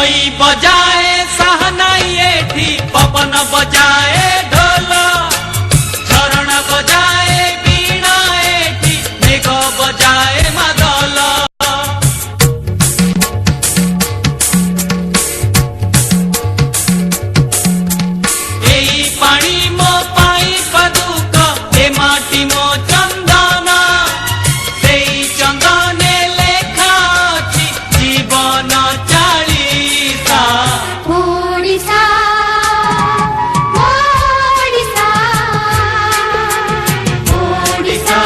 कोई बजाए सहनाई एठी, पवन बजाए ढोल, झरण बजाए बीणा एठी, मेघ बजाए मादल। एई पानी मो पाई पदुक, ए माटी मो चंदन, सेई चंदने लेखा अछि जीवन चालीसा। ओडिशा ओडिशा ओडिशा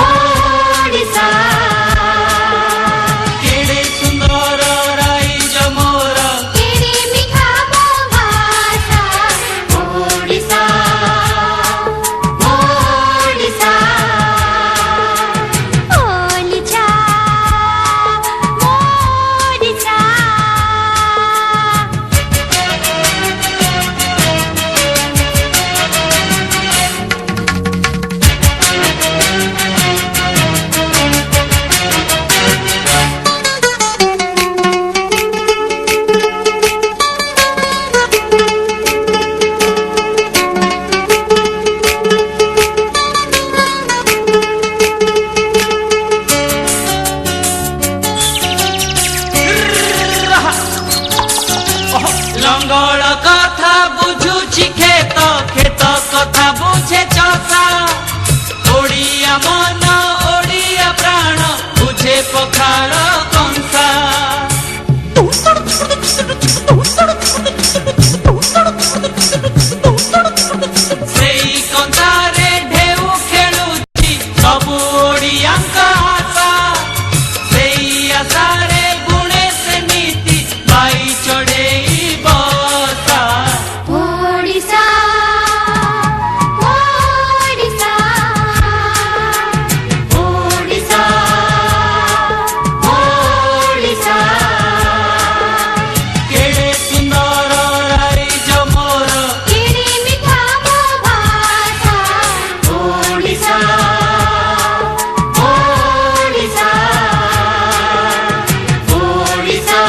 ओडिशा केड़े सुंदर राइज मोर, केड़े मिठा मो भाषा। ओडिशा ओडिशा ओलिचा ओडिशा। लंगड़ कथा बुझुछि खेत, खेत कथा बुझे चषा। ओडिया मन ओडिया प्राण, बुझे पखार कंसा। सेई कंसारे ढेउ खेलुछि सबु ओडियांक आशा। सेई आशारे गुणेश नीति बाई चढ़ेई बसा। ओडिशा ओडिशा ओडिशा ओडिशा केड़े सुंदर राइज मोर, केड़े मिठा मो भाषा। ओडिशा ओडिशा ओडिशा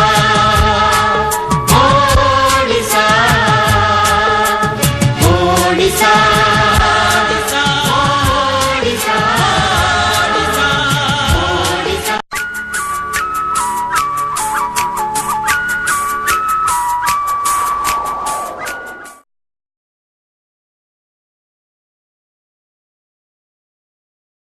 ओडिशा ओडिशा।